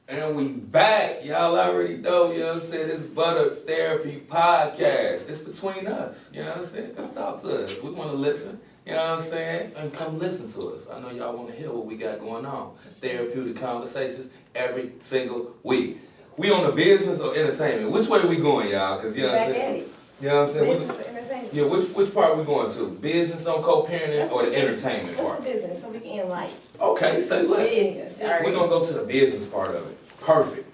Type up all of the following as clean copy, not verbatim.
And we back. Y'all already know, you know what I'm saying? This Butter Therapy Podcast. It's between us. You know what I'm saying? Come talk to us. We want to listen. You know what I'm saying? And come listen to us. I know y'all want to hear what we got going on. Therapeutic conversations every single week. We on the business or entertainment? Which way are we going, y'all? Because, you know what I'm saying? You know what I'm saying? Business or entertainment? Yeah, which part are we going to? Business on co-parenting or the entertainment part? What's the business so we can end light? Okay, say less. We're going to go to the business part of it. Perfect.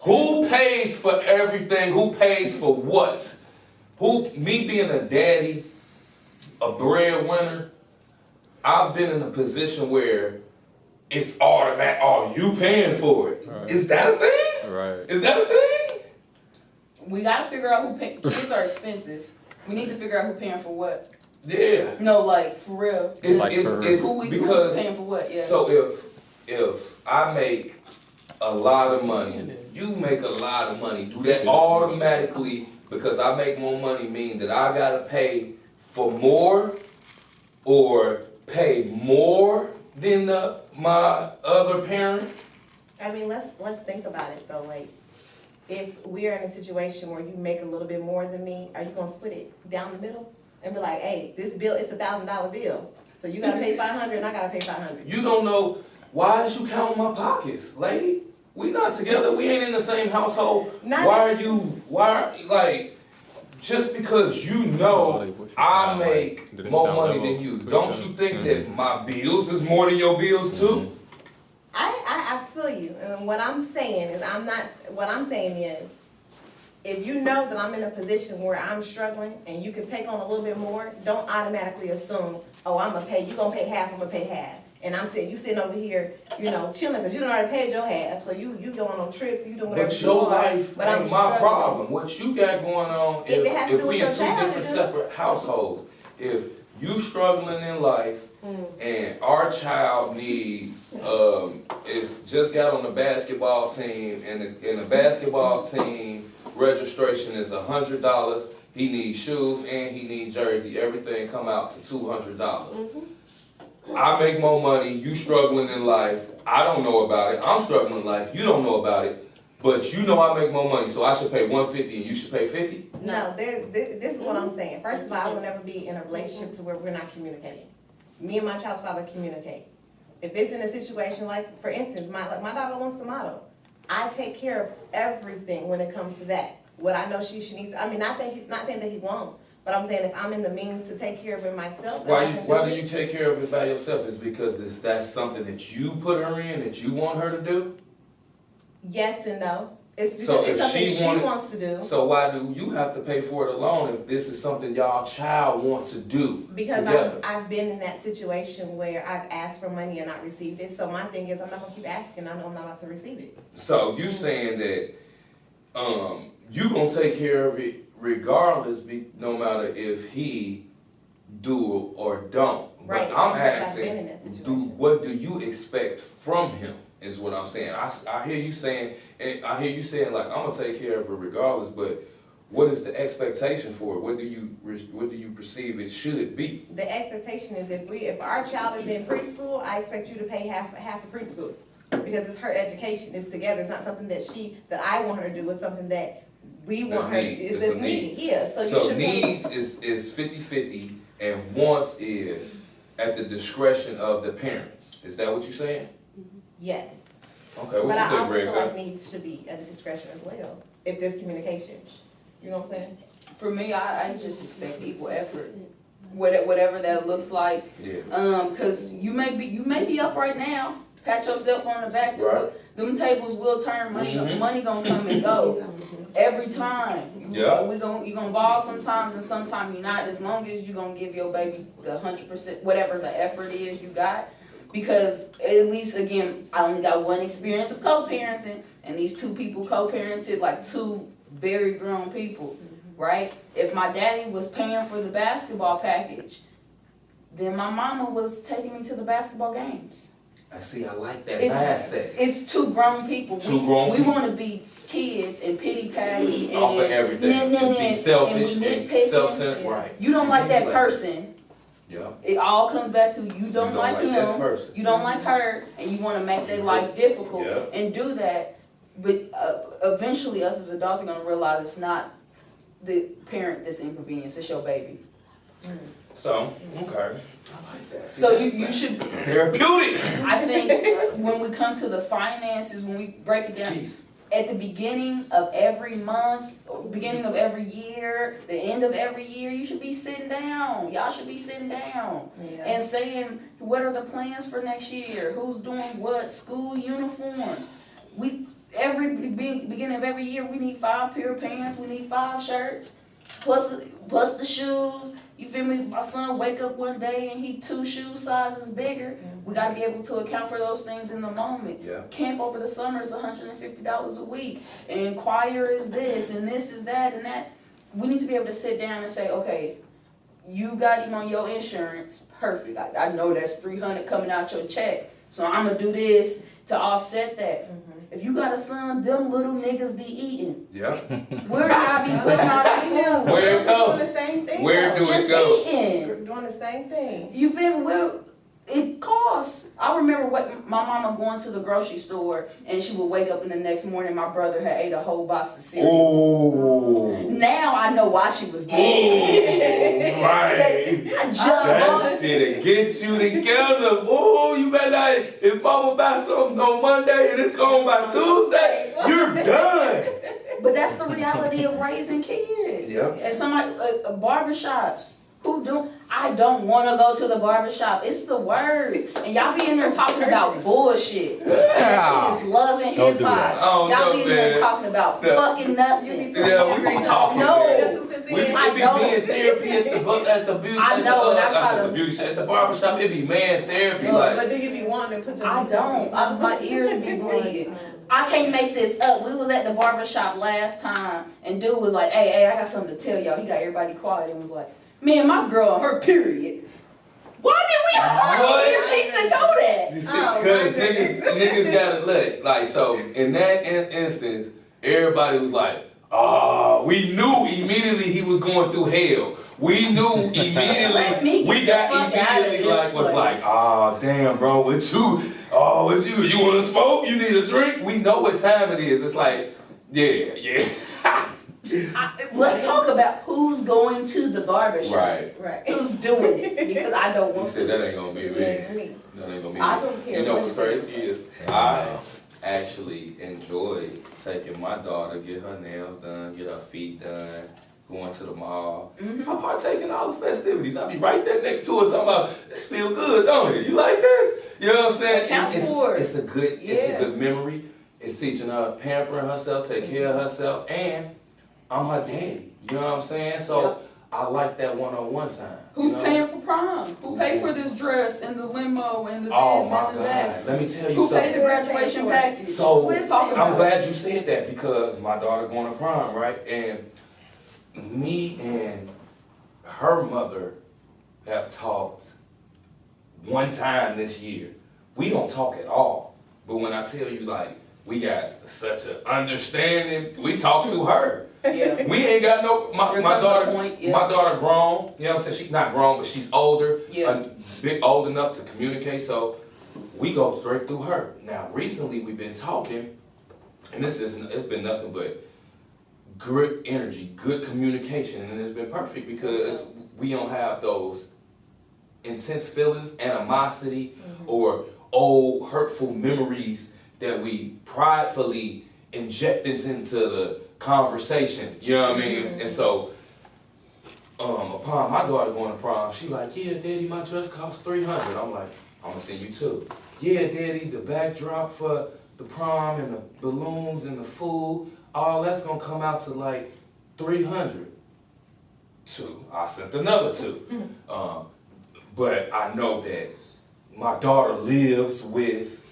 Who pays for everything? Who pays for what? Me being a daddy, a breadwinner, I've been in a position where it's automatic. Oh, you paying for it. Right. Is that a thing? Right. Is that a thing? We gotta figure out who kids are expensive. We need to figure out who paying for what. Yeah. No, like for real. It's Who's paying for what? Yeah. So if I make a lot of money, you make a lot of money. Do that automatically because I make more money mean that I gotta pay for more or pay more than my other parent? I mean, let's think about it though. Like, if we're in a situation where you make a little bit more than me, are you gonna split it down the middle and be like, hey, this bill it's $1,000 bill, so you gotta pay $500 and I gotta pay $500? You don't know. Why is you counting my pockets, lady? We not together. We ain't in the same household. Just because you know I make more money than you, don't you think that my bills is more than your bills too? I feel you, and what I'm saying is if you know that I'm in a position where I'm struggling and you can take on a little bit more, don't automatically assume, oh, you gonna pay half, I'm gonna pay half. And you sitting over here, chilling because you done already paid your half, so you going on trips, you doing whatever But you your want. life ain't my problem. What you got going on if we in two different separate households. If you struggling in life and our child needs is just got on the basketball team and the basketball team registration is $100. He needs shoes and he needs jersey. Everything come out to $200. I make more money, you struggling in life, I don't know about it, I'm struggling in life, you don't know about it, but you know I make more money, so I should pay $150 and you should pay $50? No, this is what I'm saying. First of all, I will never be in a relationship to where we're not communicating. Me and my child's father communicate. If it's in a situation like, for instance, my daughter wants to model, I take care of everything when it comes to that. What I know she needs, I mean, not saying that he won't, but I'm saying if I'm in the means to take care of it myself. Why do you take care of it by yourself? Is because that's something that you put her in, that you want her to do? Yes and no. It's because it's something she wants to do. So why do you have to pay for it alone if this is something y'all child wants to do? Because I've been in that situation where I've asked for money and not received it. So my thing is I'm not gonna keep asking. I know I'm not about to receive it. So you saying that you gonna take care of it regardless, no matter if he do or don't. Right. But I'm asking, what do you expect from him? Is what I'm saying. I hear you saying, and I hear you saying like I'm gonna take care of it regardless. But what is the expectation for it? What do you perceive it should be? The expectation is if our child is in preschool, I expect you to pay half of preschool because it's her education. It's together. It's not something that I want her to do. It's something that we want her to do. It's needed. Yeah. So needs is 50-50 and wants is at the discretion of the parents. Is that what you're saying? Yes. Okay, but I also feel like needs should be at the discretion as well, if there's communication. You know what I'm saying? For me, I just expect equal effort, whatever that looks like. Yeah. Because you may be up right now, pat yourself on the back. Right. Them tables will turn. Money gonna come and go every time. Yeah. You gonna ball sometimes and sometimes you're not. As long as you gonna give your baby the 100%, whatever the effort is you got. Because at least, again, I only got one experience of co-parenting, and these two people co-parented like two very grown people, right? If my daddy was paying for the basketball package, then my mama was taking me to the basketball games. I like that mindset. It's two grown people. We want to be kids and pity patty and off of everything. Be selfish and self-centered. Right. You don't like that person. Yeah. It all comes back to you don't like him, you don't like her, and you want to make their life difficult and do that. but eventually us as adults are gonna realize it's not the parent that's inconvenienced, it's your baby. So, okay. I like that. So you should, therapeutic. I think when we come to the finances, when we break it down, at the beginning of every month, or beginning of every year, the end of every year, you should be sitting down. Y'all should be sitting down and saying, what are the plans for next year? Who's doing what? School uniforms. Beginning of every year, we need 5 pair of pants. We need 5 shirts, plus the shoes. You feel me? My son wake up one day and he 2 shoe sizes bigger. We got to be able to account for those things in the moment. Yeah. Camp over the summer is $150 a week, and choir is this, and this is that, and that. We need to be able to sit down and say, okay, you got him on your insurance, perfect. I know that's $300 coming out your check, so I'm gonna do this to offset that. If you got a son, them little niggas be eating. Yeah. Where do I be putting all that food? Where it go? Doing the same thing. Where do Just it go? eating. We're doing the same thing. You feel me? Well, it costs. I remember my mama going to the grocery store and she would wake up in the next morning, my brother had ate a whole box of cereal. Ooh. Now I know why she was doing it. Right. I just That bought shit'll get you together. Ooh, you better not. If mama buy something on Monday and it's gone by Tuesday, you're done. But that's the reality of raising kids. Yep. And somebody, barbershops. I don't want to go to the barbershop. It's the worst. And y'all be in there talking about bullshit. That shit is love and Don't do hip that. hop. Oh, Y'all no, be in there man. talking about No. fucking nothing. Yeah, we be talking. No. Man. We be man therapy at the beauty. I know, and I try to- the beauty shop, at the barbershop. It be man therapy. No, like, But do you be wanting to put your I don't. My ears be bleeding. I can't make this up. We was at the barbershop last time, and dude was like, hey, I got something to tell y'all. He got everybody quiet and was like, man, my girl on her period. Why did we all need to know that? you see, Oh, cause my niggas gotta look like so. In that instance, everybody was like, "Oh, we knew immediately he was going through hell. We knew Let me immediately. get We the got fuck out of immediately this like was like, place. oh damn, bro, what you? Oh, what you? You want to smoke? You need a drink? We know what time it is. It's like, yeah." Let's talk about who's going to the barbershop. Right. Right. Who's doing it? Because I don't He want said to. that ain't gonna be me. Me. That ain't gonna be me. I don't care You know what what's it is. crazy is I actually enjoy taking my daughter, get her nails done, get her feet done, going to the mall. I partake in all the festivities. I be right there next to her talking about, this feel good, don't it? You like this? You know what I'm saying? Account It's- for it. It's a good, it's a good memory. It's teaching her, pampering herself, take care of herself, and I'm her daddy. You know what I'm saying? So Yep. I like that one-on-one time. Who's you know? paying for prom? Who paid for this dress and the limo and the Oh this my and the that? God. Let me tell you Who something. paid the graduation package? So Let's talk about I'm it. glad you said that because my daughter going to prom, right? And me and her mother have talked one time this year. We don't talk at all. But when I tell you like we got such an understanding, we talk through her. Yeah. We ain't got no my There my comes a daughter point, yeah. my daughter grown, you know what I'm saying? She's not grown, but she's older, Yeah. big old enough to communicate, so we go straight through her. Now recently we've been talking, and it's been nothing but good energy, good communication, and it's been perfect because we don't have those intense feelings, animosity, or old hurtful memories that we pridefully injected into the conversation. You know what I mean? And so, upon my daughter going to prom, she like, yeah, daddy, my dress costs $300. I'm like, I'm gonna send you two. Yeah, daddy, the backdrop for the prom and the balloons and the food, all that's gonna come out to like $300. Two. I sent another two. But I know that my daughter lives with,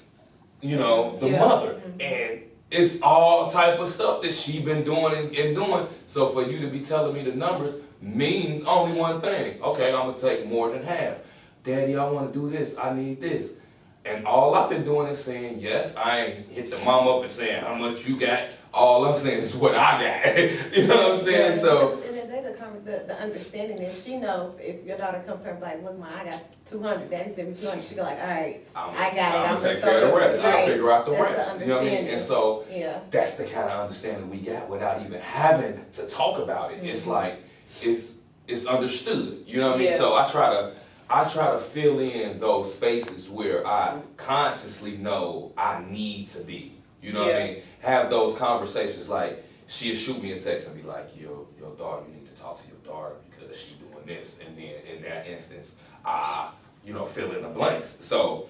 you know, the Yeah. mother. And it's all type of stuff that she been doing and doing. So for you to be telling me the numbers means only one thing. Okay, I'm gonna take more than half. Daddy, I wanna do this, I need this. And all I've been doing is saying yes. I ain't hit the mom up and saying how much you got. All I'm saying is what I got. You know what I'm saying? So And the day the conversation the understanding is she know if your daughter comes to her like, look, Ma, I got 200. Daddy sent me 200. She go like, all right, I got it. I'm gonna take care of the rest. I'll figure out the rest. You know what I mean? And so that's the kind of understanding we got without even having to talk about it. It's like it's understood. You know what I mean? So I try to fill in those spaces where I consciously know I need to be. You know what I mean? Have those conversations like she'll shoot me a text and be like, your daughter, you need to talk to your daughter because she's doing this. And then in that instance, fill in the blanks. So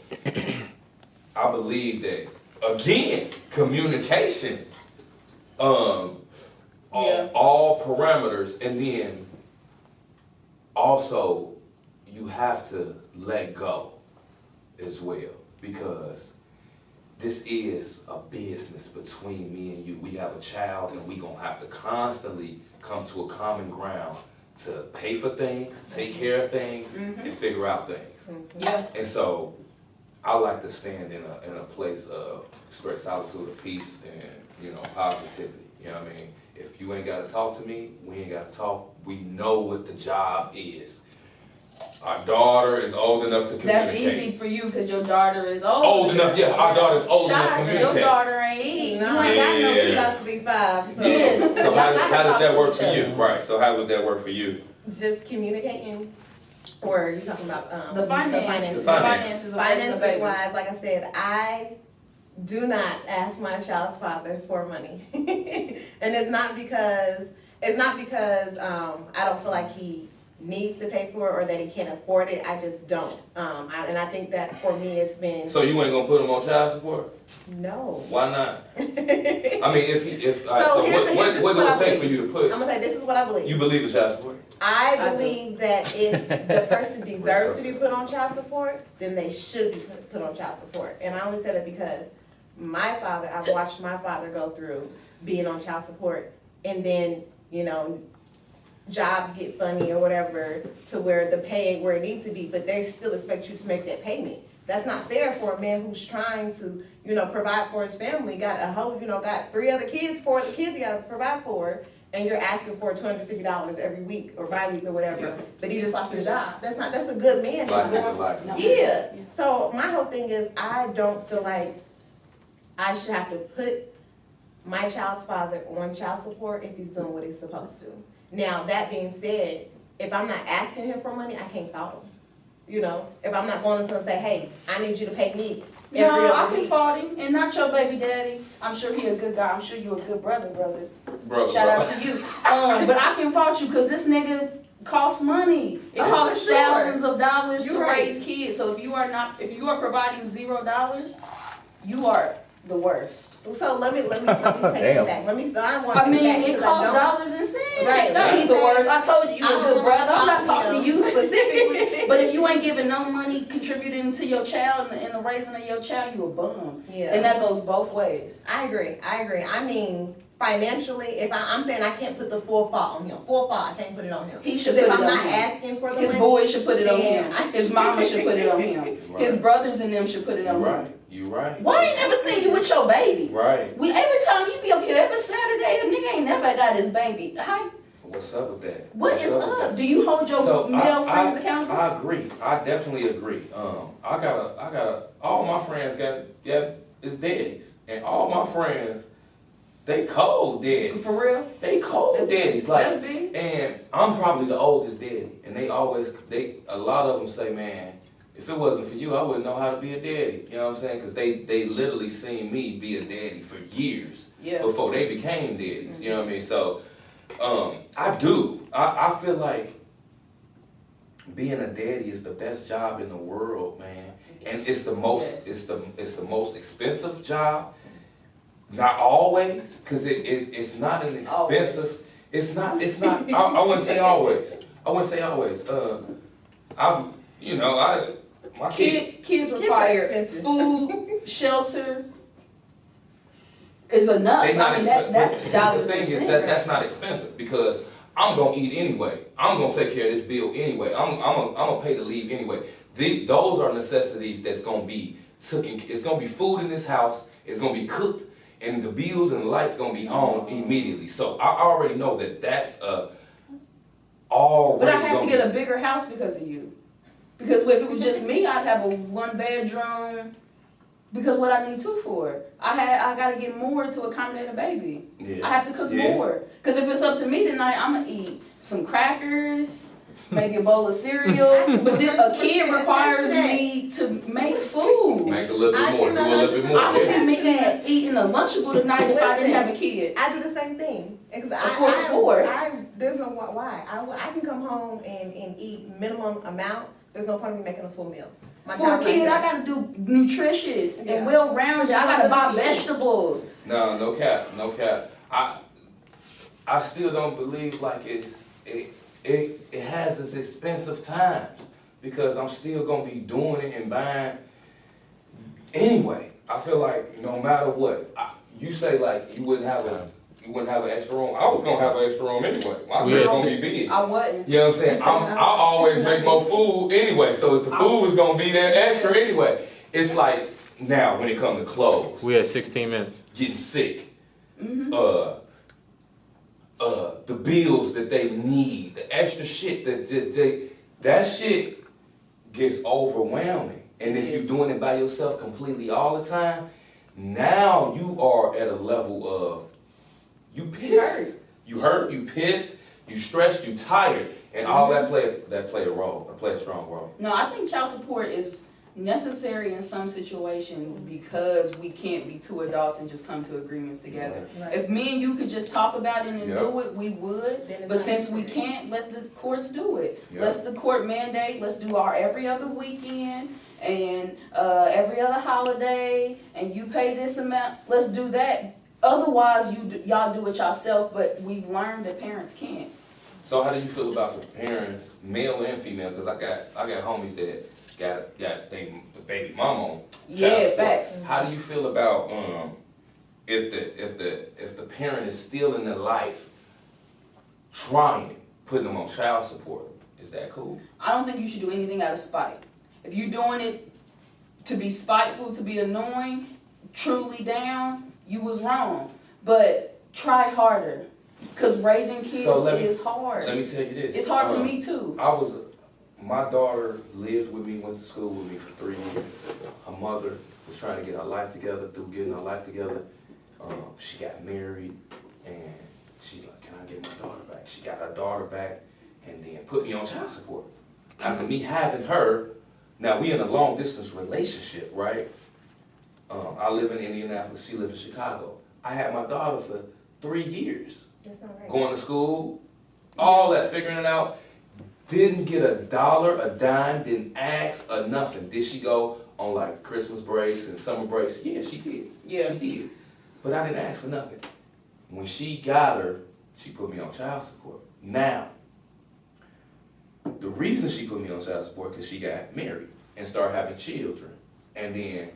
I believe that, again, communication, all parameters, and then also you have to let go as well, because this is a business between me and you. We have a child, and we gonna have to constantly come to a common ground to pay for things, take care of things, and figure out things. And so I like to stand in a place of great solitude of peace and positivity. You know what I mean? If you ain't gotta talk to me, we ain't gotta talk. We know what the job is. Our daughter is old enough to communicate. That's easy for you because your daughter is old. Old enough, yeah. Our daughter's old enough to communicate. Your daughter ain't. No, You ain't got no she got to be 5. So, So how does that work for you? Right. So how would that work for you? Just communicating. Or are you talking about the finances? The finances. Finances wise, like I said, I do not ask my child's father for money, and it's not because I don't feel like he needs to pay for it or that he can't afford it. I just don't. And I think that for me it's been. So you ain't gonna put him on child support? No. Why not? I mean, what do it take for you to put? I'm gonna say this is what I believe. You believe in child support? I believe that if the person deserves to be put on child support, then they should be put on child support. And I only say that because I've watched my father go through being on child support, and then, jobs get funny or whatever to where the pay ain't where it needs to be, but they still expect you to make that payment. That's not fair for a man who's trying to, provide for his family, got 3 other kids, 4 other kids he gotta provide for, and you're asking for $250 every week or bi-week or whatever, but he just lost his job. That's a good man. So my whole thing is I don't feel like I should have to put my child's father on child support if he's doing what he's supposed to. Now, that being said, if I'm not asking him for money, I can't fault him. If I'm not going to him and say, hey, I need you to pay me every other I can week. fault him, and not your baby daddy. I'm sure he a good guy. I'm sure you a good brother. Shout out to you. But I can fault you because this nigga costs money. It costs thousands of dollars to raise kids. So if you are providing $0, you are the worst. So let me take it back. It costs dollars and cents. Right. Don't be the worst. I told you a good brother. I'm not talking to you specifically. But if you ain't giving no money contributing to your child and the raising of your child, you a bum. Yeah. And that goes both ways. I agree. I mean, financially, if I'm saying I can't put the full fault on him. Full fault, I can't put it on him. He should put it on him. If I'm not asking for the money, his boy should put it on him. His mama should put it on him. Right. His brothers and them should put it on him. You right. Why I ain't never seen you with your baby? Right. Every time you be up here, every Saturday, a nigga ain't never got his baby. What's up with that? What is up? Do you hold your male friends accountable? I agree. I definitely agree. I got all my friends is daddies, and all my friends, they cold daddies. For real? They cold daddies. And I'm probably the oldest daddy, and a lot of them say, man, if it wasn't for you, I wouldn't know how to be a daddy. You know what I'm saying? Because they literally seen me be a daddy for years before they became daddies. You know what I mean? So I do. I feel like being a daddy is the best job in the world, man. And it's the most it's the most expensive job. Not always, because it's not an expensive. It's not. I wouldn't say always. My kids require food, shelter. Is enough. That's dollars. The thing is that's not expensive because I'm gonna eat anyway. I'm gonna take care of this bill anyway. I'm gonna pay the leave anyway. Those are necessities that's gonna be taken. It's gonna be food in this house. It's gonna be cooked, and the bills and the lights gonna be on immediately. So I already know that that's a already. But I had to get a bigger house because of you. Because if it was just me, I'd have a 1-bedroom. Because what I need 2 for? I gotta get more to accommodate a baby. Yeah. I have to cook more. Because if it's up to me tonight, I'm gonna eat some crackers, maybe a bowl of cereal. But then a kid requires me to make food. Make a little bit more. Do a little bit more. I would be eating a Lunchable tonight if I didn't have a kid. I do the same thing. There's no why. I can come home and eat minimum amount. There's no point in me making a full meal. For a kid, I gotta do nutritious and well-rounded. I gotta buy vegetables. No cap. I still don't believe like it has its expensive times because I'm still gonna be doing it and buying. Anyway, I feel like no matter what, you say like you wouldn't have an extra room. I was gonna have an extra room anyway. My room gonna be big. I wasn't. You know what I'm saying? I always make more food anyway, so if the food was gonna be there extra anyway, it's like now when it comes to clothes. We had 16 minutes. Getting sick. The bills that they need, the extra shit that shit gets overwhelming. And if you're doing it by yourself completely all the time, now you are at a level of you pissed. You hurt, you pissed, you stressed, you tired. And all that play a strong role. No, I think child support is necessary in some situations because we can't be 2 adults and just come to agreements together. Right. If me and you could just talk about it and do it, we would. But since we can't, let the courts do it. Let's the court mandate, let's do our every other weekend and every other holiday, and you pay this amount. Let's do that. Otherwise, y'all do it yourself, but we've learned that parents can't. So how do you feel about the parents, male and female? Because I got homies that got the baby mama on. Yeah, facts. How do you feel about if the parent is still in their life, putting them on child support? Is that cool? I don't think you should do anything out of spite. If you're doing it to be spiteful, to be annoying, truly down, you was wrong. But try harder. Because raising kids is hard. Let me tell you this. It's hard for me too. My daughter lived with me, went to school with me for 3 years. Her mother was trying to get her life together. Through getting her life together, she got married, and she's like, "Can I get my daughter back?" She got her daughter back, and then put me on child support. After me having her, now we in a long distance relationship, right? I live in Indianapolis. She lives in Chicago. I had my daughter for 3 years. That's not right. Going to school, all that, figuring it out. Didn't get a dollar, a dime, didn't ask or nothing. Did she go on like Christmas breaks and summer breaks? Yeah, she did. Yeah. She did. But I didn't ask for nothing. When she got her, she put me on child support. Now, the reason she put me on child support because she got married and started having children. And then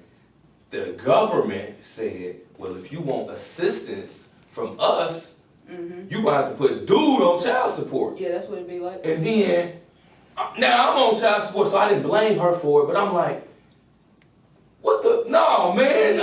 the government said, well, if you want assistance from us, you gonna have to put dude on child support. Yeah, that's what it'd be like. And then, now I'm on child support, so I didn't blame her for it, but I'm like, what the, no, man,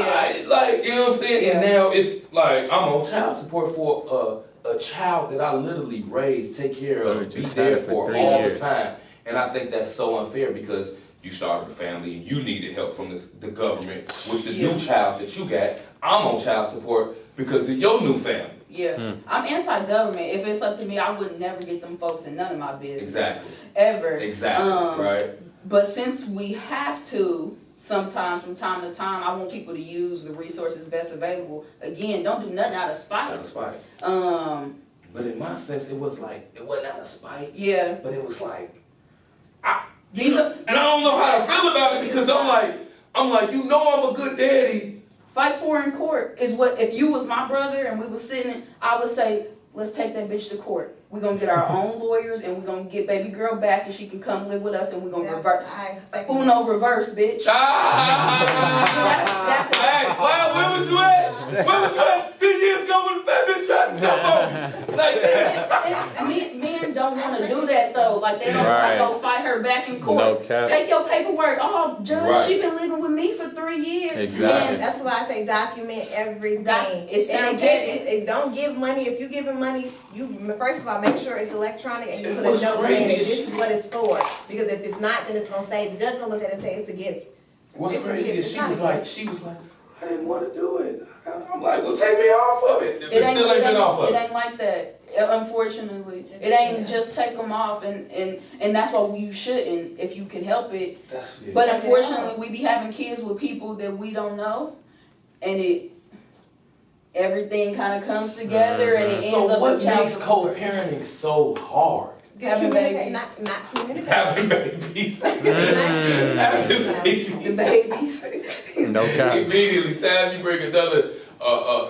like, you know what I'm saying? Yeah. And now it's like, I'm on child support for a child that I literally raised, take care of, be there for all the time. And I think that's so unfair because you started a family and you needed help from the government with the new child that you got. I'm on child support because of your new family. Yeah, I'm anti-government. If it's up to me, I would never get them folks in none of my business. Exactly. Ever. Exactly, right. But since we have to, sometimes from time to time, I want people to use the resources best available. Again, don't do nothing out of spite. Out of spite. But in my sense, it wasn't out of spite. Yeah. But it was like, and I don't know how to feel about it because I'm like, you know I'm a good daddy. Fight for in court is what, if you was my brother and we was sitting, I would say, let's take that bitch to court. We're going to get our own lawyers and we're going to get baby girl back and she can come live with us and we're going to revert. Uno reverse, bitch. That's the where was you at? Where was you at 10 years ago when the fat bitch tried to jump on me? Like that. Men don't want to do that though. Like, Like they don't Right. go fight her back in court. No cap. Take your paperwork. Oh, judge, Right. she been living with me for 3 years. Exactly. That's why I say document everything. It sound petty. Don't give money. If you giving money, you first of all make sure it's electronic and you put a What's note crazy saying that is this is what it's for. Because if it's not, then it's gonna say the judge gonna look at it and say it's a gift. What's It's a crazy gift. is It's she not was a like, gift. I didn't want to do it. I'm like, well, take me off of it. It It still ain't been off of it it. ain't like that. Unfortunately, it ain't just take them off, and that's why you shouldn't if you can help it. That's it. But unfortunately, we be having kids with people that we don't know, and everything kind of comes together, and it ends So up what with child makes support. co-parenting so hard? Having Communicate, babies. not communicate. Having babies. Having The babies. babies. No cap. Immediately, time you bring another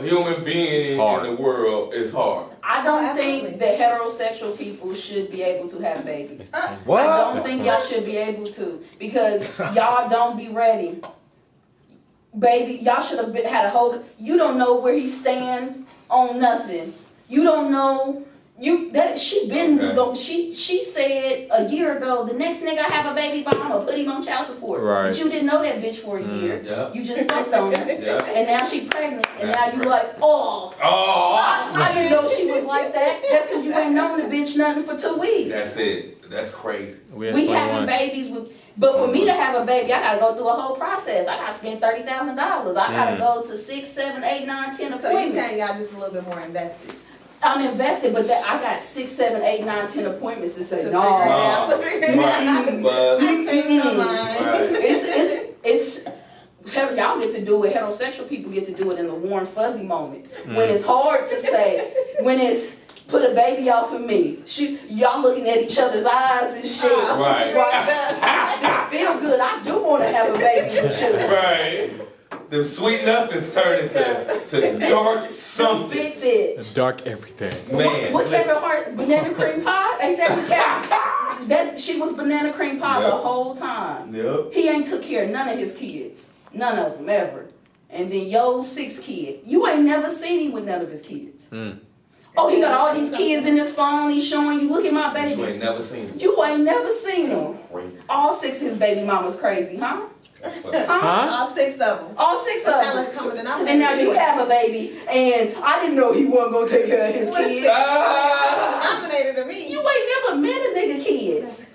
human being Hard. in the world, it's hard. I don't Absolutely. think that heterosexual people should be able to have babies. What? I don't think y'all should be able to because y'all don't be ready. Baby, y'all should have had a whole. You don't know where he stand on nothing. You don't know. She been was going. She said a year ago the next nigga I have a baby by, I'm gonna put him on child support. Right. But you didn't know that bitch for a year. Yeah. You just fucked on her, Yeah. and now she pregnant, and That's now you right. like, oh. Oh, I didn't know she was like that. That's because you ain't known the bitch nothing for 2 weeks. that's it. That's crazy. We at We 21. having babies with, but for me to have a baby, I gotta go through a whole process. I gotta spend $30,000. I gotta go to 6, 7, 8, 9, 10 So you appointments. saying y'all just a little bit more invested. I'm invested, but I got 6, 7, 8, 9, 10 appointments to say To no. figure it out, to figure it out. But, I changed my mind. right. It's y'all get to do it. Heterosexual people get to do it in the warm fuzzy moment when it's hard to say. When it's put a baby off of me. Y'all looking at each other's eyes and shit. Right. This feel good. I do want to have a baby with you. Right. Them sweet nothings turn into dark something. It's dark everything. Man. What listen. Kevin Hart? Banana cream pie? Ain't that what Kevin? That she was banana cream pie Yep. the whole time. Yep. He ain't took care of none of his kids. None of them ever. And then yo 6th kid. You ain't never seen him with none of his kids. Oh, he got all these kids in his phone. He's showing you. Look at my You babies. ain't never seen it. You ain't never seen them. Crazy. All 6 of his baby mamas crazy, huh? That's funny. Huh? All 6 of them. All 6 of Sound like them. common denominator. And now you have a baby, and I didn't know he wasn't gonna take care of his kids. Denominator to me. You ain't never met a nigga kids.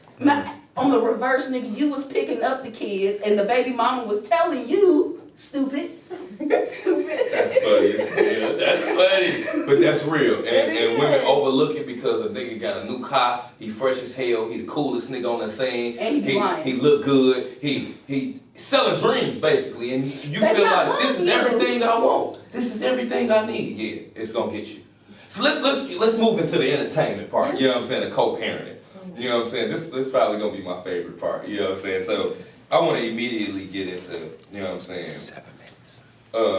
On the reverse, nigga, you was picking up the kids, and the baby mama was telling you, stupid. That's funny. Yeah, that's funny. But that's real. And women overlook it because a nigga got a new car, he fresh as hell, he the coolest nigga on the scene. And he be lying. He look good. He selling dreams basically. And you Baby, feel I like this love is you. everything I want. This is everything I need. Yeah, it's gonna get you. So let's move into the entertainment part. You know what I'm saying? The co-parenting. You know what I'm saying? This probably gonna be my favorite part. You know what I'm saying? So I want to immediately get into, you know what I'm saying? 7 minutes.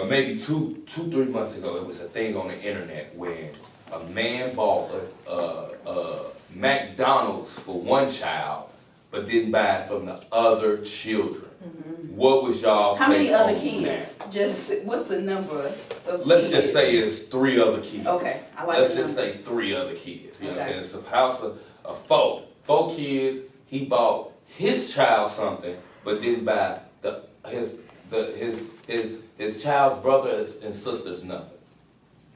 Maybe 3 months ago, it was a thing on the internet when a man bought a McDonald's for one child, but didn't buy it from the other children. What was y'all How many take other on kids? that? Just what's the number of Let's kids? just say it's 3 other kids. Okay, I like Let's the just number. say 3 other kids. You know what I'm Okay. saying? It's a house of 4 kids. He bought his child something, but didn't buy his child's brothers and sisters nothing.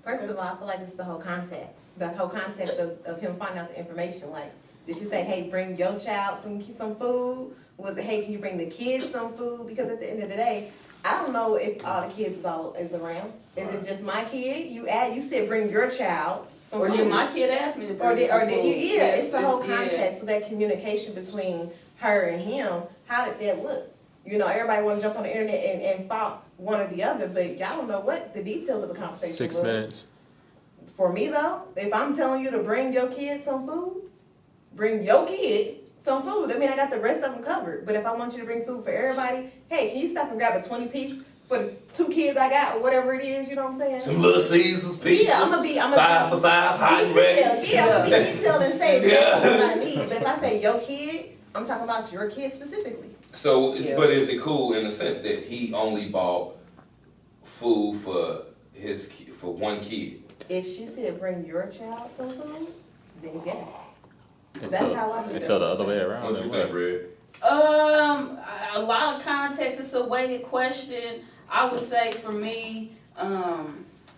First of all, I feel like it's the whole context. The whole context of him finding out the information. Like, did she say, hey, bring your child some food? Was it, hey, can you bring the kids some food? Because at the end of the day, I don't know if all the kids is around. Is it just my kid? You said bring your child some Or food. did my kid ask me to bring Or did some you? food? Yeah, Yes, it's the whole yeah. context of that communication between her and him. How did that look? You know, everybody want to jump on the internet and fault one or the other, but y'all don't know what the details of the conversation 6 was. minutes. For me though, if I'm telling you to bring your kid some food, bring your kid some food. I mean, I got the rest of them covered. But if I want you to bring food for everybody, hey, can you stop and grab a 20-piece for the 2 kids I got, or whatever it is? You know what I'm saying? Some Little Caesars pieces. Yeah, I'm gonna be 5 for 5, hot and ready. detailed. Yeah, I'm gonna be detailed and say exactly Yeah. what I need. But if I say your kid, I'm talking about your kid specifically. So, Yeah. but is it cool in the sense that he only bought food for one kid? If she said bring your child some food, then yes. That's how I feel. And so the other way around. What you think, Red? A lot of context. It's a weighted question. I would say for me,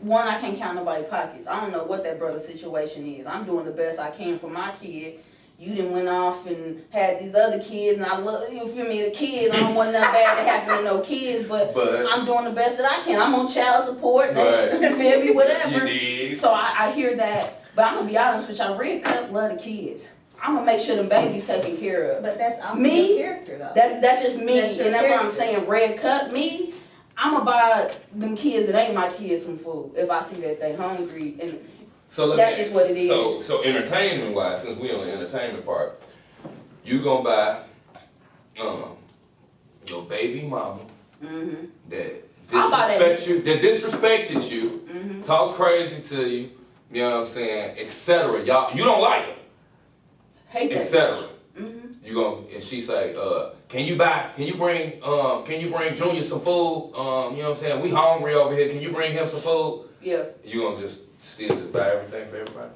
one, I can't count nobody's pockets. I don't know what that brother's situation is. I'm doing the best I can for my kid. You done went off and had these other kids, and I love, you feel me, the kids. I don't want nothing bad to happen to no kids, but I'm doing the best that I can. I'm on child support, Right. you feel me, whatever. You dig. So I hear that, but I'm gonna be honest with y'all. Red Cup love the kids. I'm gonna make sure them babies taken care of. But that's also Me? your character, though. That's just me, That's your and that's what I'm character. saying. Red Cup, me. I'ma buy them kids that ain't my kids some food if I see that they hungry, and So that's just what it is. So entertainment wise, since we on the entertainment part, you gonna buy your baby mama that I'll buy that disrespected you, talk crazy to you, you know what I'm saying, etc. Y'all, you don't like her, hate that. etc. You gonna, and she say, can you bring Junior some food? You know what I'm saying? We hungry over here. Can you bring him some food? Yeah. You gonna just buy everything for everybody?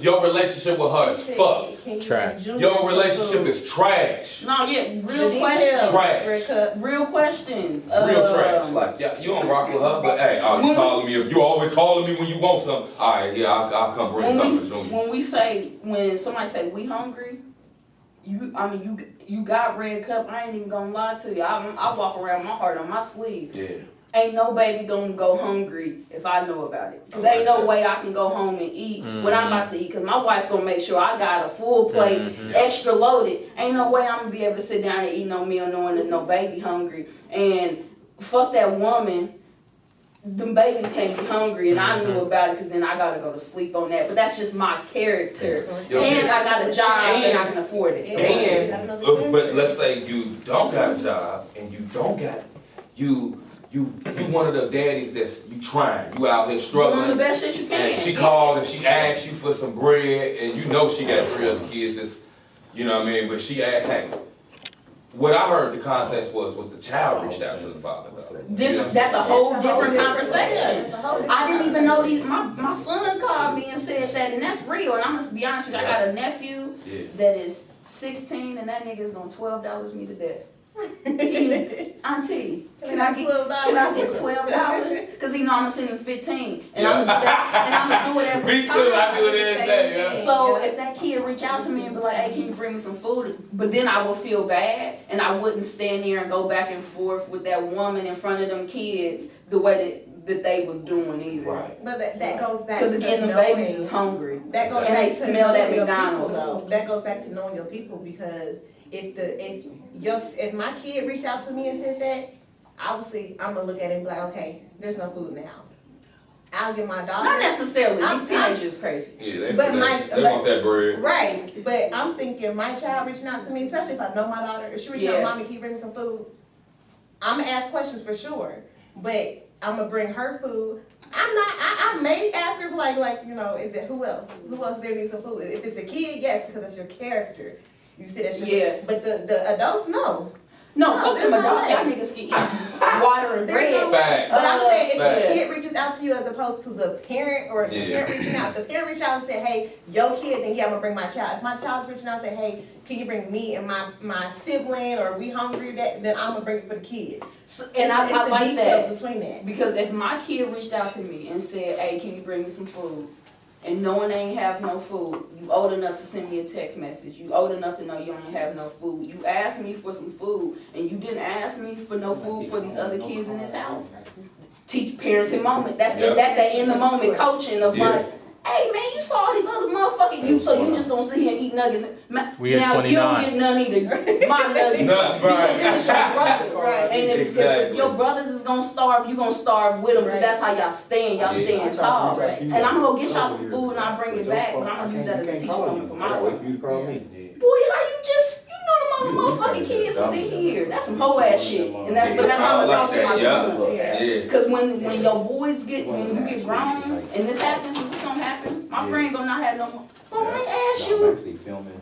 Your relationship with her is fucked. Trash. Your relationship is trash. No, yeah, real questions. Trash. Real questions. Real trash. Like, yeah, you don't rock with her, but hey, you calling me? You always calling me when you want something. All right, yeah, I'll come bring something for Junior. When somebody say we hungry, you got Red Cup. I ain't even gonna lie to you. I walk around my heart on my sleeve. Yeah. Ain't no baby gonna go hungry if I know about it. Cause ain't no way I can go home and eat what I'm about to eat. Cause my wife gonna make sure I got a full plate, extra loaded. Ain't no way I'm gonna be able to sit down and eat no meal knowing that no baby hungry. And fuck that woman. Them babies can't be hungry, and I knew about it because then I gotta go to sleep on that. But that's just my character, and I got a job and I can afford it. And but let's say you don't got a job and you don't got you one of the daddies that's you trying. You out here struggling. Doing the best shit you can. And she called and she asked you for some bread, and you know she got 3 other kids that's, you know what I mean. But she asked, hey. What I heard the context was the child reached out to the father. Different. That's a whole different conversation. I didn't even know these. My son called me and said that, and that's real. And I'm gonna be honest with you. I got a nephew that is 16, and that nigga is gonna $12 me to death. He's, Auntie, can I get $12? Because he know I'm gonna send him 15, and I'm gonna do that, and I'm gonna do it every Me time. too, I do it every day, yeah. So if that kid reach out to me and be like, hey, can you bring me some food? But then I will feel bad, and I wouldn't stand there and go back and forth with that woman in front of them kids the way that they was doing either. Right. But that goes back Because to again, the knowing, babies is hungry. that goes and back they to smell that knowing your McDonald's. people, though. That goes back to knowing your people, because if my kid reached out to me and said that, obviously I'm gonna look at it and be like, okay, there's no food in the house. I'll get my daughter. Not necessarily. These teenagers crazy. Yeah, they want that bread. Right, but I'm thinking my child reaching out to me, especially if I know my daughter, if she reaching out, mommy, can you bring me some food? I'm gonna ask questions for sure, but I'm gonna bring her food. I may ask her like, you know, is it who else? Who else there needs some food? If it's a kid, yes, because it's your character. You see that shit. But the adults, no. No, fuck them adults. Y'all niggas can eat water and bread. Facts. But I'm saying if the kid reaches out to you as opposed to the parent, or the parent reaching out, the parent reach out and say, hey, your kid, then yeah, I'm gonna bring my child. If my child's reaching out and say, hey, can you bring me and my sibling, or we hungry, then I'm gonna bring it for the kid. So, and I the like that between that. Because if my kid reached out to me and said, hey, can you bring me some food? And knowing they ain't have no food, you old enough to send me a text message. You old enough to know you ain't have no food. You asked me for some food, and you didn't ask me for no food for these other kids in this house. Teach parenting moment. That's that in the moment coaching of like, hey man, you saw these other motherfucking so you just gonna sit here and eat nuggets. We at now 29. you don't get none either. My nuggets. Because this is your brothers. Right. And if your brothers is gonna starve, you gonna starve with them, because that's how y'all stand. Y'all stand tall. And I'm gonna go get y'all some food and I'll bring it back, but I'm gonna use that as a teaching moment for my son. Boy, how you just, you know the motherfucking kids was in here. That's some hoe ass shit. And that's how I'm gonna talk to my son. Because when your boys when you get grown and this happens, and this gonna happen, my friend gonna not have no more. Bro, I ask you,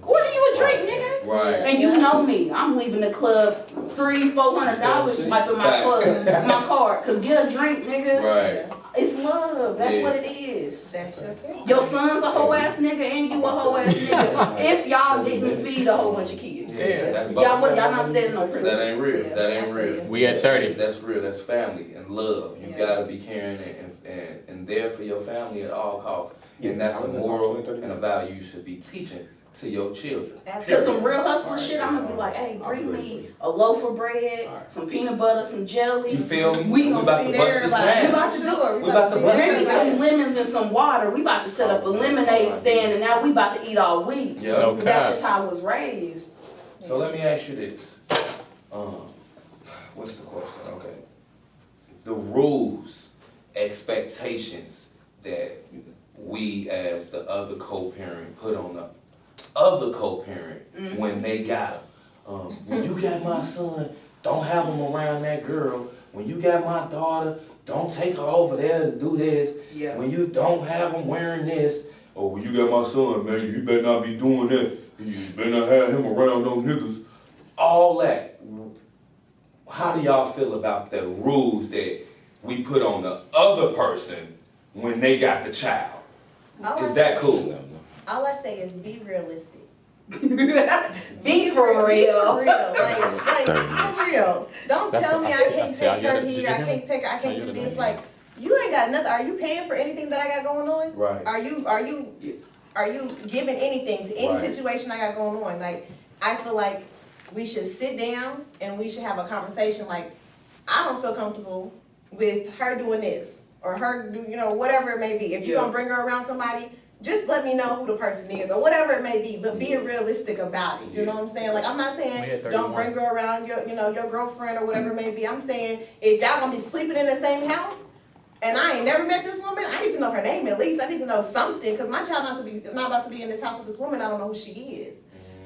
order you a drink, nigga. Right. And you know me, I'm leaving the club $300-$400 swiping my card, cause get a drink, nigga. Right. It's love. That's Yeah. what it is. That's your character. Your son's a hoe ass nigga and you a hoe ass nigga. If y'all didn't feed a whole bunch of kids. Yeah, that's Y'all not standing on that principle. ain't real. Yeah, That ain't I feel real. you. We at 30. That's real. That's family and love. You Yeah. gotta be caring and there for your family at all costs. And that's a moral and a value you should be teaching to your children. Cause some real hustler shit, I'm gonna be like, hey, bring me a loaf of bread, some peanut butter, some jelly. You feel me? We about to bust this down. We about to do We about to bust Bring me this some down. lemons and some water. We about to set up a lemonade stand, and now we about to eat all week. Yeah. No That's cap. just how I was raised. So let me ask you this. What's the question? Okay. The rules, expectations that we as the other co-parent put on the other co-parent when they got them. When you got my son, don't have him around that girl. When you got my daughter, don't take her over there to do this. Yeah. When you don't have him wearing this. Oh, when you got my son, man, you better not be doing that. You better not have him around those niggas. All that. How do y'all feel about the rules that we put on the other person when they got the child? Is that cool? All I say is be realistic. Be for real. Be for real. Like for real. Don't tell me I can't take her here, I can't take her, I can't do this. Like, you ain't got nothing. Are you paying for anything that I got going on? Right. Are you giving anything to any Right. situation I got going on? Like, I feel like we should sit down and we should have a conversation. Like, I don't feel comfortable with her doing this or her do, whatever it may be. If you're gonna bring her around somebody, just let me know who the person is or whatever it may be, but be realistic about it. You know what I'm saying? Like, I'm not saying don't bring her around your, your girlfriend or whatever it may be. I'm saying if y'all gonna be sleeping in the same house and I ain't never met this woman, I need to know her name at least. I need to know something because my child not about to be in this house with this woman. I don't know who she is.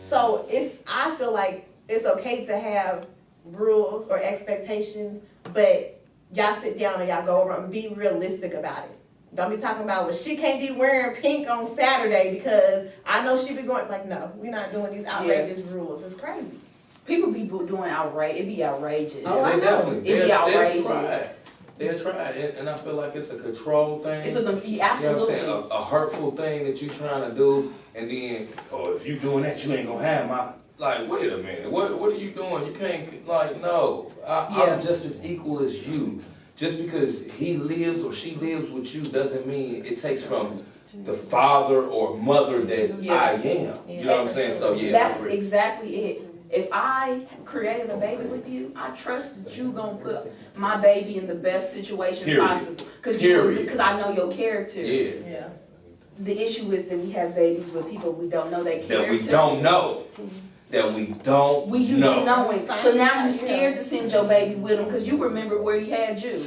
So I feel like it's okay to have rules or expectations, but y'all sit down and y'all go over and be realistic about it. Don't be talking about, well, she can't be wearing pink on Saturday because I know she be going, like, no, we're not doing these outrageous rules. It's crazy. People be doing outrageous. It be outrageous. Oh, I They know. definitely. It be outrageous. They'll try it, and I feel like it's a control thing. It's You know what I'm absolutely. saying? A hurtful thing that you trying to do, and then, oh, if you doing that, you ain't gonna have my. Like, wait a minute, what are you doing? You can't, like, no. I'm just as equal as you. Just because he lives or she lives with you doesn't mean it takes from the father or mother that I am. You know what I'm saying? So yeah. That's exactly it. If I created a baby with you, I trust that you gonna put my baby in the best situation possible. Because I know your character. Yeah. The issue is that we have babies with people we don't know their character. That we don't know. That we don't know. You didn't know him. So now you're scared to send your baby with him because you remember where he had you.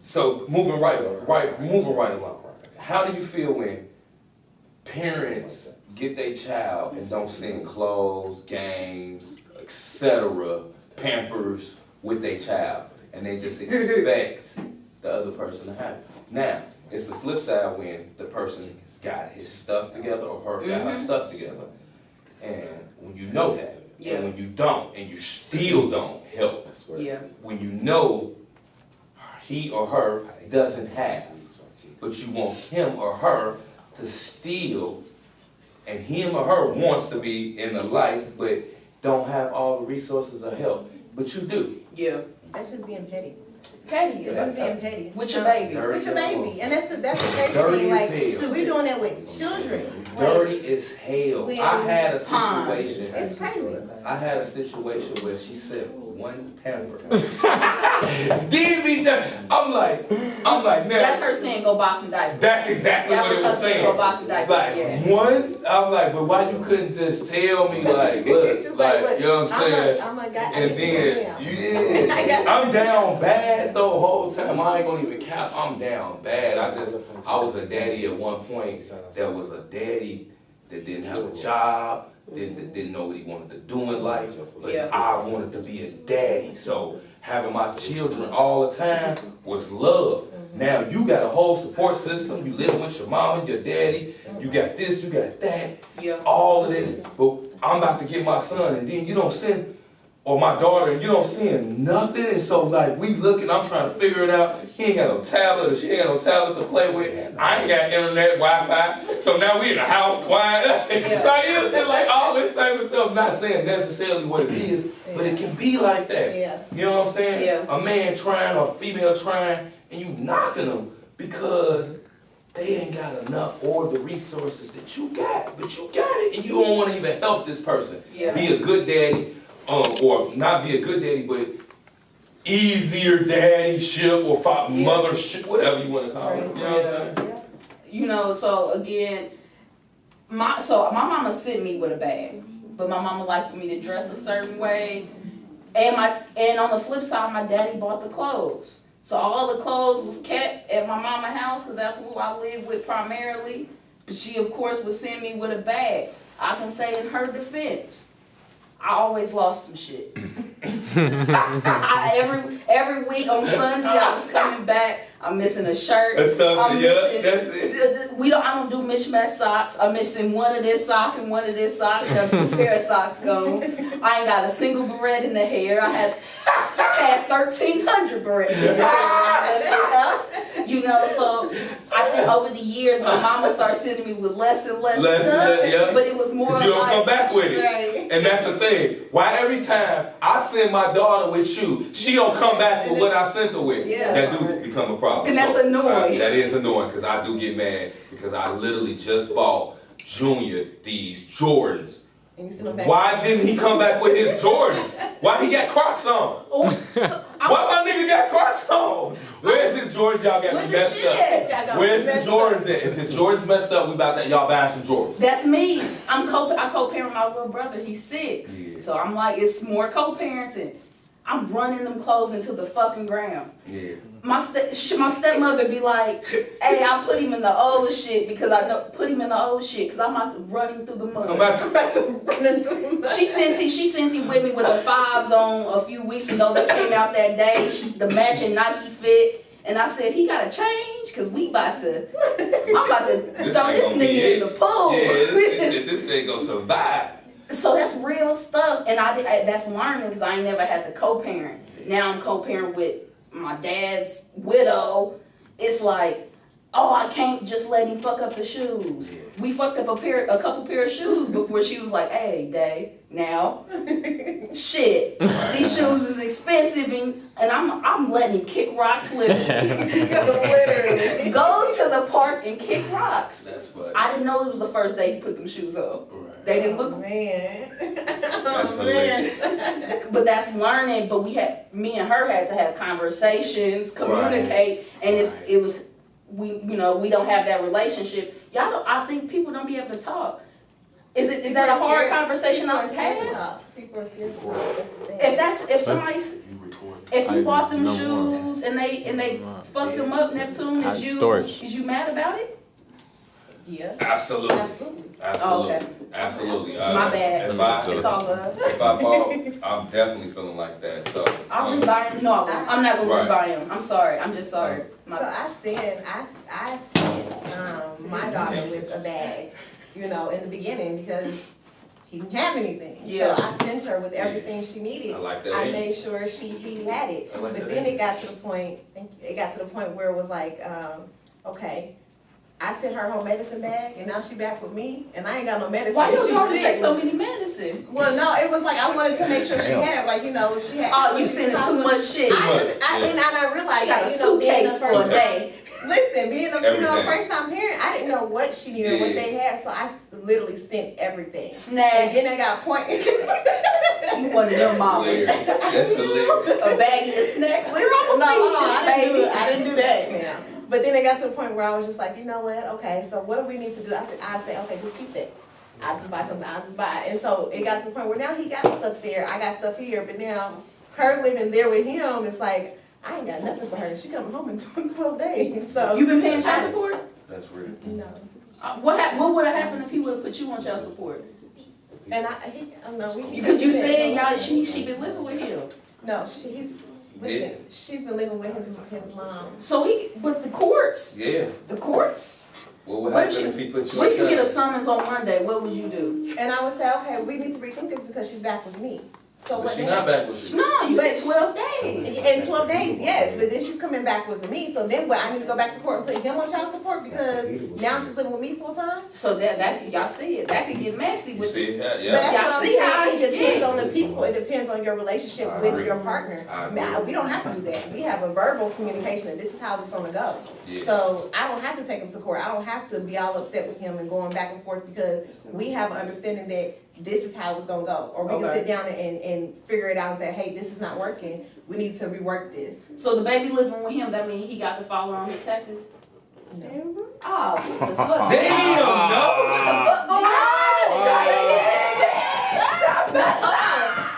So moving right along. How do you feel when parents get their child and don't send clothes, games, etc., Pampers with their child, and they just expect the other person to have it? Now, it's the flip side when the person got his stuff together or her got her stuff together. And when you know that, and when you don't, and you still don't help, when you know he or her doesn't have, but you want him or her to steal, and him or her wants to be in the life, but don't have all the resources or help, but you do. Yeah. That's just being petty. Petty. That's being petty. With your baby. With your baby. And that's the crazy Dirty thing. as hell. Like, we doing that with children. Dirty as hell. When- I had a situation. It's crazy. I had a situation where she said one pamper. Did me dirty. I'm like, now. That's her saying go buy some diapers. That's exactly That what was it her was saying, saying. go buy some diapers, Like yeah. one, I'm like, but why you couldn't just tell me like, look, It's just like, you know what I'm saying? I'm a guy. And then I'm down bad the whole time. I ain't gonna even cap. I'm down bad. I was a daddy at one point. That was a daddy that didn't have a job, didn't know what he wanted to do in life. But I wanted to be a daddy. So having my children all the time was love. Now you got a whole support system. You living with your mama, your daddy. You got this, you got that. All of this. But I'm about to get my son, and then you don't send. or my daughter, and you don't seeing nothing, and so like we looking, I'm trying to figure it out. He ain't got no tablet, or she ain't got no tablet to play with. I ain't got internet, Wi-Fi, so now we in the house quiet. Like, you know what I'm saying? Like all this type of stuff. Not saying necessarily what it is, but it can be like that. Yeah. You know what I'm saying? Yeah. A man trying or a female trying, and you knocking them because they ain't got enough or the resources that you got. But you got it, and you don't want to even help this person. Yeah. Be a good daddy. Or not be a good daddy, but easier daddyship or mothership, whatever you want to call it. You know what I'm saying? You know, so again, my mama sent me with a bag, but my mama liked for me to dress a certain way, and on the flip side, my daddy bought the clothes. So all the clothes was kept at my mama's house because that's who I live with primarily. But she, of course, would send me with a bag. I can say in her defense, I always lost some shit. Every week on Sunday, I was coming back. I'm missing a shirt. That's something, missing, that's it. I don't do mismatched socks. I'm missing one of this sock and one of this sock. I have 2 pair of socks gone. I ain't got a single barrette in the hair. I had 1,300 barrettes in the hair in this house. You know, so I think over the years, my mama started sending me with less and less stuff. But it was more because you don't like, come back with it. Right. And that's the thing. Why every time I send my daughter with you, she don't come back with what I sent her with. Yeah. That do become a problem. And that's annoying. That is annoying because I do get mad because I literally just bought Junior these Jordans. And you send them back. Why didn't he come back with his Jordans? Why he got Crocs on? oh, so, Why my nigga got Crocs on? Where's his Jordans? Y'all got Where's me the messed shit up. at? Where's his Jordans at? If his Jordans messed up, we about that. Y'all buying some Jordans. That's me. I co-parent my little brother. He's 6. Yeah. So I'm like, it's more co-parenting. I'm running them clothes into the fucking ground. Yeah. My stepmother be like, hey, I put him in the old shit because I know put him in the old shit because I'm about to run him through the mud. I'm about to running through the mud. She sent him with me with the 5s on a few weeks ago. They came out that day. The matching Nike fit. And I said, he gotta change, cause I'm about to throw this nigga in the pool. Yeah, this ain't gonna survive. So that's real stuff, and that's learning, because I ain't never had to co-parent. Now I'm co-parent with my dad's widow. It's like, oh, I can't just let him fuck up the shoes. Yeah. We fucked up a couple pair of shoes before she was like, hey, Day, now, shit, these shoes is expensive, and I'm letting him kick rocks literally. Literally. Go to the park and kick rocks. That's funny. I didn't know it was the first day he put them shoes on. Right. They didn't look, Man. That's hilarious. but that's learning. But me and her had to have conversations, communicate, and we don't have that relationship. I think people don't be able to talk. Is that a hard conversation I have? People are scared to talk. If you bought them shoes and they fucked them up, Neptune, is you mad about it? Yeah. Absolutely. Oh, okay. Absolutely. My bad. It's all love. If I bought, I'm definitely feeling like that. So I'll rebuy him. No, I won't. I'm not gonna Right. rebuy him. I'm sorry. I'm just sorry. So I sent my daughter with a bag, in the beginning because he didn't have anything. Yeah. So I sent her with everything she needed. I like that. I made sure he had it. I like But that. then it got to the point where it was like, okay, I sent her home medicine bag and now she back with me and I ain't got no medicine. Why She's your daughter sick. take so many medicine? Well, no, it was like I wanted to make sure she had, if she had. Oh, you sending too much shit. I realized She got a being suitcase for a first- day. Listen, being a Everything. first time parent, I didn't know what she needed, or what they had, so I literally sent everything. Snacks. And then I got pointed. You one of them mamas. Hilarious. That's hilarious. A baggie of snacks. Girl, No, I'm hold on, gonna feed this baby. I didn't do that now. But then it got to the point where I was just like, you know what? Okay, so what do we need to do? I said, okay, just keep that. I'll just buy something. I'll just buy it. And so it got to the point where now he got stuff there. I got stuff here. But now her living there with him, it's like, I ain't got nothing for her. She coming home in 12 days. So You been paying child support? That's real. No. What would have happened if he would have put you on child support? And we Because you said she been living with him. No, she's been living with his mom. So but the courts. Yeah. The courts. What would What if happen if he put you She could get a on summons on Monday. What would you do? And I would say, okay, we need to rethink this because she's back with me. So But what she the not heck? back with you. No, you said But- 12 days. In 12 days, yes, but then she's coming back with me, so then what, I need to go back to court and put him on child support because now she's living with me full time? So that y'all see it. That could get messy You with see, yeah, But yeah. that's Y'all what I'm see how saying, it depends yeah. on the people, it depends on your relationship I with agree. your partner. I agree. Now, we don't have to do that, we have a verbal communication, and this is how it's gonna go. Yeah. So I don't have to take him to court, I don't have to be all upset with him and going back and forth because we have an understanding that this is how it's gonna go. Or we can Okay. sit down and figure it out and say, hey, this is not working, we need to rework this. So the baby living with him, that means he got to follow on his taxes? No. Oh, what the fuck? Damn, no.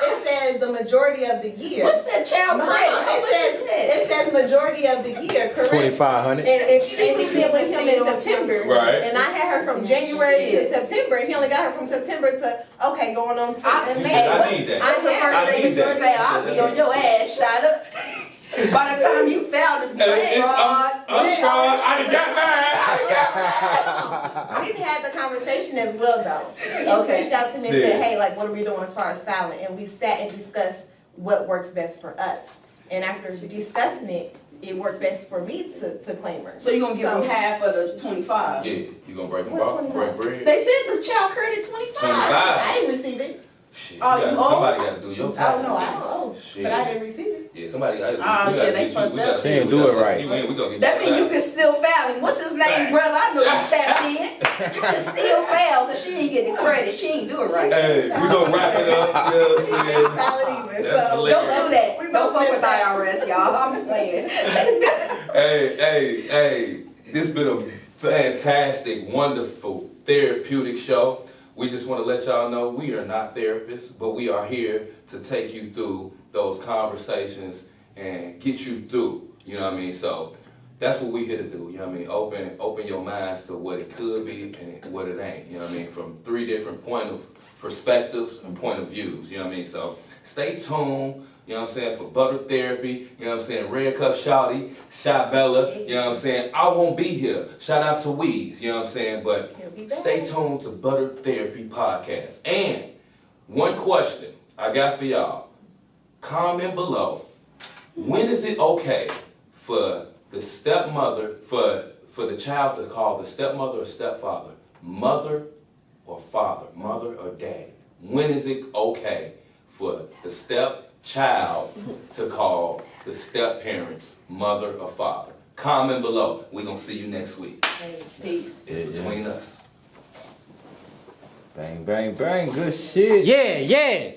It says the majority of the year. What's that child No, credit? How much is that? it says majority of the year, correct? 2,500. And she moved in with him in September. Right. And I had her from January to Yeah. September, and he only got her from September to, okay, going on to I- May. said, I what's- need that. What's the I first I thing need you that. say? I'll be on your ass, shot up. By the time you found it, be like, Hey, fraud. I'm fraud. I done got mine. We've had the conversation as well, though. He Okay. reached out to me and Yeah. said, hey, like, what are we doing as far as filing? And we sat and discussed what works best for us. And after discussing it, it worked best for me to claim her. So you gonna give So- him half of the 25? Yeah, you gonna break them What, off, 25? break bread. They said the child credit 25. 25. I didn't receive it. Shit, Oh, you you got, somebody got to do your Oh, taxes. no, I don't owe, Shit. but I didn't receive it. Yeah, somebody got to do. Oh, We yeah, gotta they get you. fucked We up. gotta She ain't we do gotta it get right. you in. We gonna get That you means you back. can still file him. What's his name, Fact. brother? I know you tapped in. You can still file because she ain't get the credit. She ain't do it right. Hey, we gonna wrap it up. You know what I'm saying? Valid either, That's so. hilarious. Don't do that. We Don't both fuck missed with that. IRS, y'all. I'm playing. Hey, this been a fantastic, wonderful, therapeutic show. We just want to let y'all know we are not therapists, but we are here to take you through those conversations and get you through, you know what I mean? So that's what we here to do, you know what I mean? Open your minds to what it could be and what it ain't, you know what I mean? From 3 different point of perspectives and point of views, you know what I mean? So stay tuned. You know what I'm saying, for Butter Therapy, you know what I'm saying, Red Cup Shawty, Shot Bella, you know what I'm saying, I won't be here. Shout out to Weez, you know what I'm saying, but He'll be back. stay tuned to Butter Therapy Podcast. And one question I got for y'all, comment below, when is it okay for the stepmother, for the child to call the stepmother or stepfather, mother or father, mother or dad? When is it okay for the stepchild to call the step-parents mother or father? Comment below. We're going to see you next week. Peace. It's Yeah. between us. Bang, bang, bang. Good shit. Yeah, yeah.